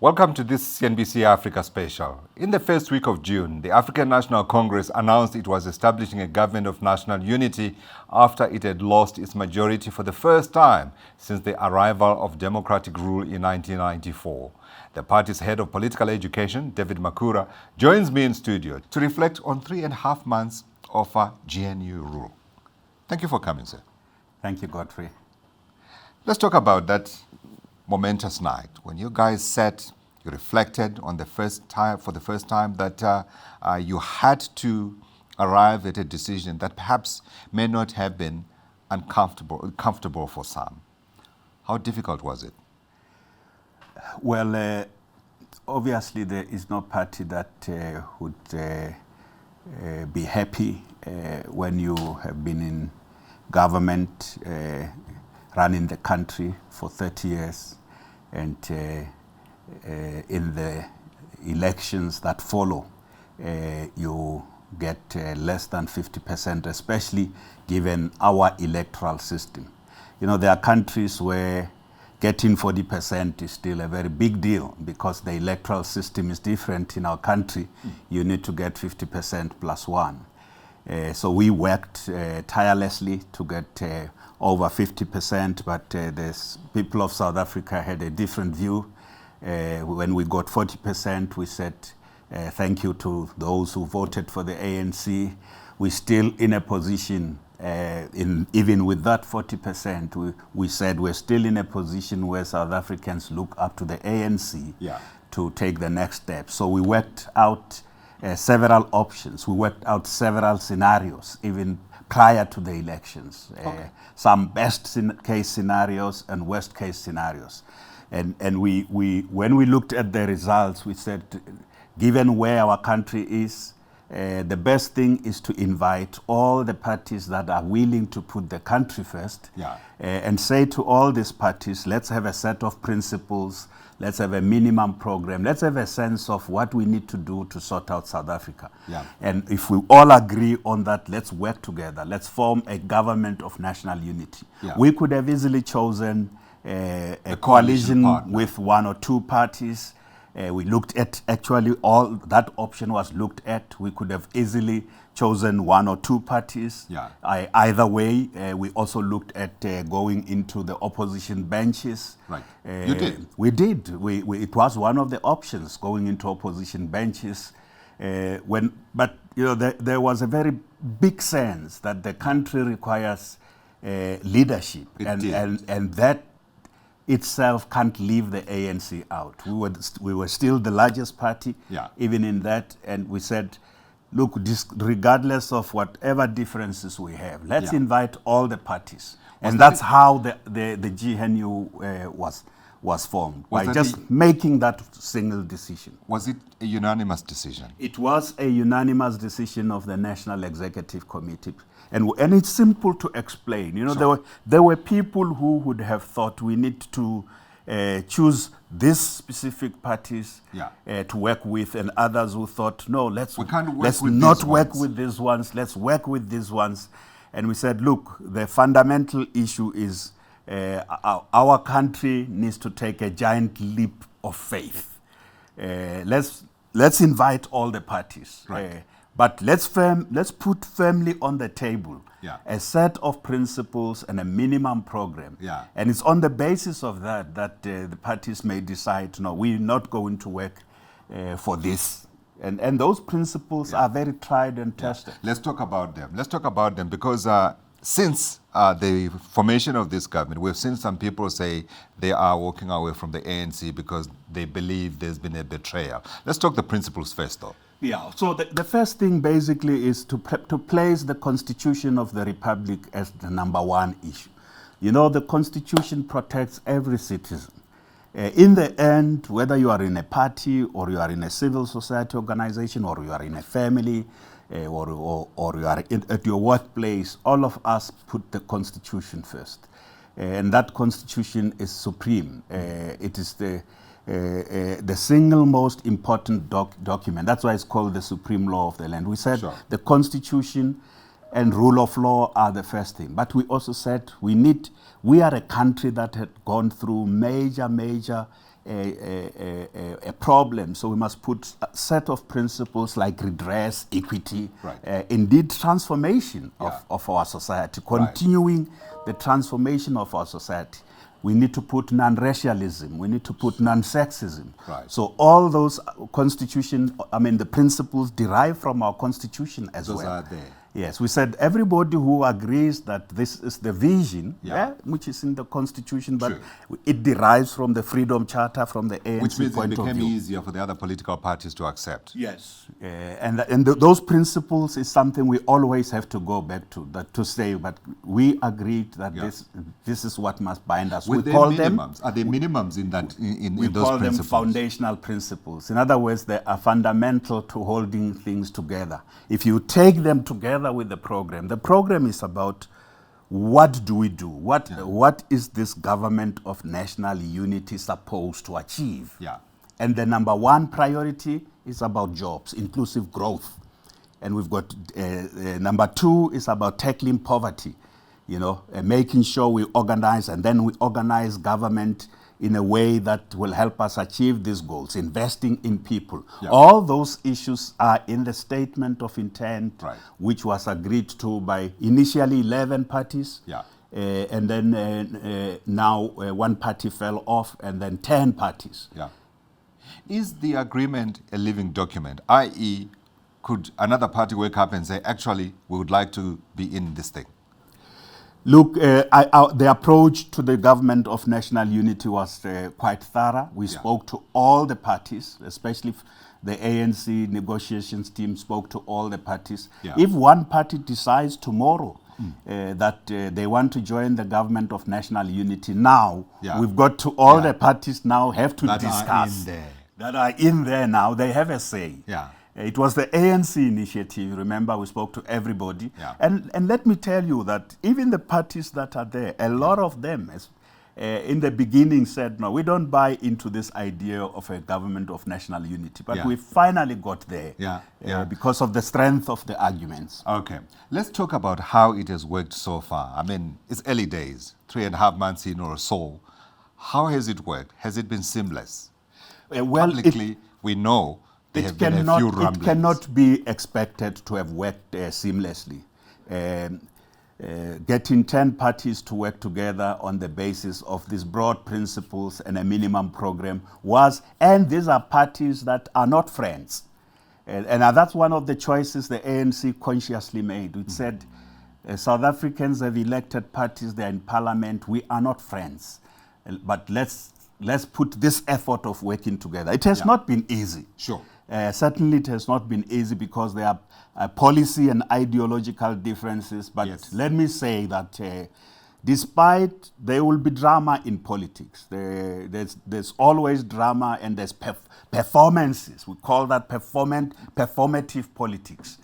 Welcome to this CNBC Africa special. In the first week of June, the African National Congress announced it was establishing a government of national unity after it had lost its majority for the first time since the arrival of democratic rule in 1994. The party's head of political education, David Makhura, joins me in studio to reflect on 3.5 months of GNU rule. Thank you for coming, sir. Thank you, Godfrey. Let's talk about that momentous night when you guys sat, you reflected on the first time that you had to arrive at a decision that perhaps may not have been comfortable for some. How difficult was it? Well, obviously there is no party that would be happy when you have been in government, running the country for 30 years, and in the elections that follow, you get less than 50%, especially given our electoral system. You know, there are countries where getting 40% is still a very big deal because the electoral system is different. In our country, you need to get 50% plus one. So we worked tirelessly to get over 50%, but the people of South Africa had a different view. When we got 40%, we said thank you to those who voted for the ANC. We're still in a position, even with that 40%, we said we're still in a position where South Africans look up to the ANC to take the next step. So we worked out several options. We worked out several scenarios, even prior to the elections. Some best case scenarios and worst case scenarios. And when we looked at the results, we said, given where our country is, the best thing is to invite all the parties that are willing to put the country first and say to all these parties, let's have a set of principles, let's have a minimum program, let's have a sense of what we need to do to sort out South Africa. And if we all agree on that, let's work together. Let's form a government of national unity. We could have easily chosen a coalition with one or two parties. We looked at, actually all that option was looked at. We could have easily chosen one or two parties. Either way, we also looked at going into the opposition benches. You did? We did. It was one of the options, going into opposition benches. But you know, there was a very big sense that the country requires leadership, and that itself can't leave the ANC out. We were still the largest party, even in that, and we said, look, regardless of whatever differences we have, let's invite all the parties. And that's how the GNU was formed, by just making that single decision. Was it a unanimous decision? It was a unanimous decision of the National Executive Committee. And it's simple to explain. You know, there were people who would have thought we need to choose these specific parties to work with, and others who thought, no, let's not work with these ones, let's work with these ones. And we said, look, the fundamental issue is our country needs to take a giant leap of faith. Let's invite all the parties. But let's put firmly on the table a set of principles and a minimum program. And it's on the basis of that the parties may decide, no, we're not going to work for this. And those principles are very tried and tested. Let's talk about them. Let's talk about them because since the formation of this government, we've seen some people say they are walking away from the ANC because they believe there's been a betrayal. Let's talk the principles first, though. So the first thing basically is to place the Constitution of the Republic as the number one issue. You know, the Constitution protects every citizen. In the end, whether you are in a party or you are in a civil society organization or you are in a family or you are at your workplace, all of us put the Constitution first. And that Constitution is supreme. It is the single most important document. That's why it's called the supreme law of the land. We said the Constitution and rule of law are the first thing. But we also said we are a country that had gone through major a problem. So we must put a set of principles like redress, equity, indeed transformation of our society, continuing the transformation of our society. We need to put non-racialism. We need to put non-sexism. So all those the principles derived from our constitution as well. Those are there. Yes, we said everybody who agrees that this is the vision, which is in the constitution, but it derives from the Freedom Charter, from the ANC point of view. Which means it became easier for the other political parties to accept. Yes, those principles is something we always have to go back to, to say, but we agreed that this is what must bind us. Are there minimums in that? We call them foundational principles. In other words, they are fundamental to holding things together. If you take them together with the program is about what do we do? What is this government of national unity supposed to achieve? And the number one priority is about jobs, inclusive growth. And we've got number two is about tackling poverty, making sure we organize, and then we organize government in a way that will help us achieve these goals, investing in people. All those issues are in the statement of intent, which was agreed to by initially 11 parties, and then now one party fell off, and then 10 parties. Is the agreement a living document, i.e., could another party wake up and say, actually, we would like to be in this thing? Look, the approach to the government of national unity was quite thorough. We spoke to all the parties, especially the ANC negotiations team spoke to all the parties. If one party decides tomorrow that they want to join the government of national unity now, we've got to all the parties now have to discuss. That are in there now, they have a say. It was the ANC initiative, remember, we spoke to everybody. And let me tell you that even the parties that are there, a lot of them in the beginning said, no, we don't buy into this idea of a government of national unity. But we finally got there because of the strength of the arguments. Okay, let's talk about how it has worked so far. I mean, it's early days, 3.5 months in or so. How has it worked? Has it been seamless? Publicly, we know it cannot be expected to have worked seamlessly. Getting 10 parties to work together on the basis of these broad principles and a minimum program and these are parties that are not friends. And that's one of the choices the ANC consciously made. It said, South Africans have elected parties, they're in parliament, we are not friends. But let's put this effort of working together. It has not been easy. Certainly it has not been easy because there are policy and ideological differences. But let me say that despite there will be drama in politics, there's always drama and there's performances. We call that performative politics.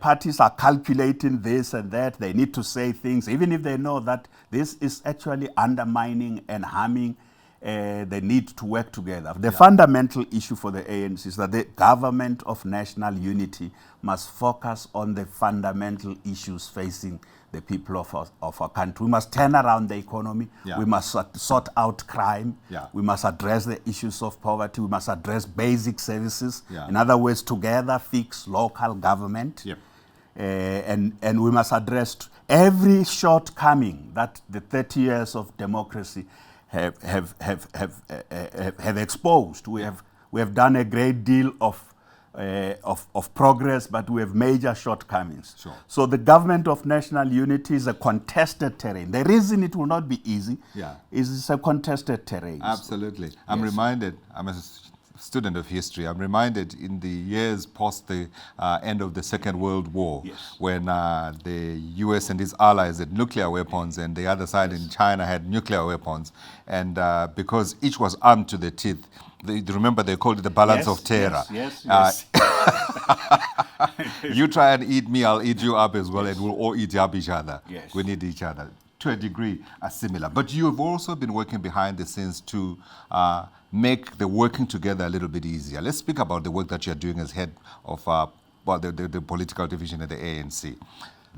Parties are calculating this and that. They need to say things, even if they know that this is actually undermining and harming. They need to work together. The fundamental issue for the ANC is that the government of national unity must focus on the fundamental issues facing the people of our country. We must turn around the economy. We must sort out crime. We must address the issues of poverty. We must address basic services. In other words, together fix local government. And we must address every shortcoming that the 30 years of democracy have exposed. We have done a great deal of progress, but we have major shortcomings. So the government of national unity is a contested terrain. The reason it will not be easy is it's a contested terrain. Absolutely. I'm reminded, I'm a student of history, I'm reminded in the years post the end of the Second World War, when the US and its allies had nuclear weapons and the other side in China had nuclear weapons, and because each was armed to the teeth, remember they called it the balance of terror. You try and eat me, I'll eat you up as well, and we'll all eat up each other. We need each other. To a degree, are similar. But you've also been working behind the scenes to make the working together a little bit easier. Let's speak about the work that you're doing as head of the political division at the ANC.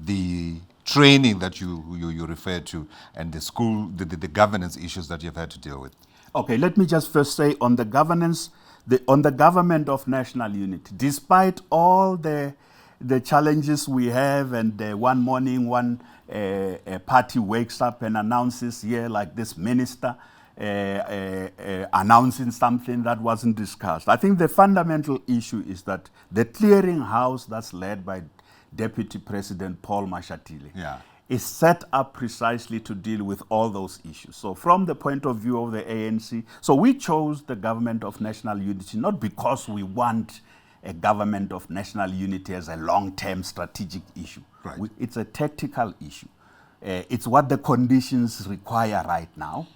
The training that you referred to and the school, the governance issues that you've had to deal with. Okay, let me just first say on the governance, on the government of national unity, despite all the challenges we have, and one morning one party wakes up and announces here, like this minister announcing something that wasn't discussed. I think the fundamental issue is that the clearing house that's led by Deputy President Paul Mashatile is set up precisely to deal with all those issues. So from the point of view of the ANC, so we chose the government of national unity not because we want a government of national unity as a long-term strategic issue. Right. It's a tactical issue. It's what the conditions require right now,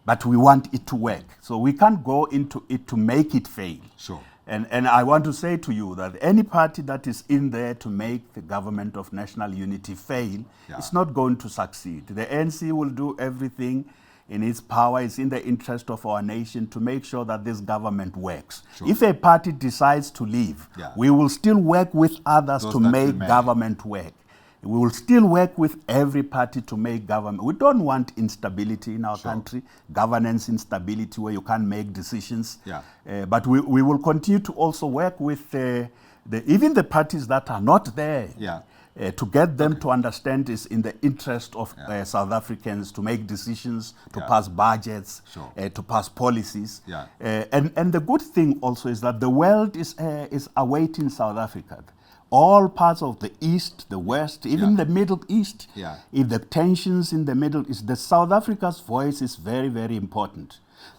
but we want it to work. So we can't go into it to make it fail. Sure. And I want to say to you that any party that is in there to make the government of national unity fail, it's not going to succeed. The ANC will do everything in its power. It's in the interest of our nation to make sure that this government works. Sure. If a party decides to leave, we will still work with others to make government work. We will still work with every party to make government. We don't want instability in our country, governance instability where you can't make decisions. But we will continue to also work with even the parties that are not there to get them to understand it's in the interest of South Africans to make decisions, to pass budgets, to pass policies. And the good thing also is that the world is awaiting South Africa. All parts of the East, the West, even the Middle East, if the tensions in the Middle East, the South Africa's voice is very, very important.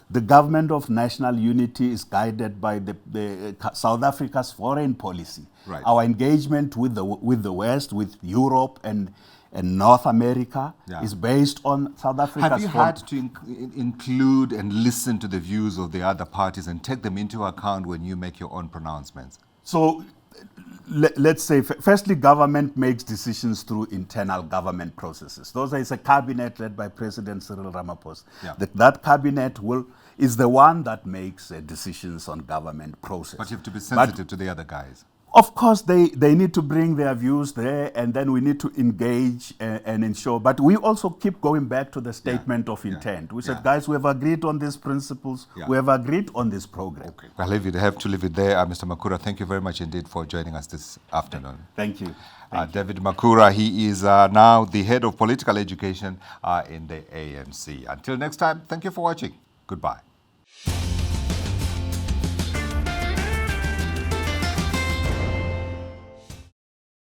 The government of national unity is guided by the South Africa's foreign policy. Our engagement with the West, with Europe and North America is based on South Africa's. Have you had to include and listen to the views of the other parties and take them into account when you make your own pronouncements? So let's say, firstly, government makes decisions through internal government processes. Those is a cabinet led by President Cyril Ramaphosa. That cabinet is the one that makes decisions on government process. But you have to be sensitive to the other guys. Of course, they need to bring their views there, and then we need to engage and ensure. But we also keep going back to the statement of intent. We said, guys, we have agreed on these principles. We have agreed on this program. Okay. I have to leave it there. Mr. Makhura, thank you very much indeed for joining us this afternoon. Thank you. David Makhura, he is now the head of political education in the ANC. Until next time, thank you for watching. Goodbye.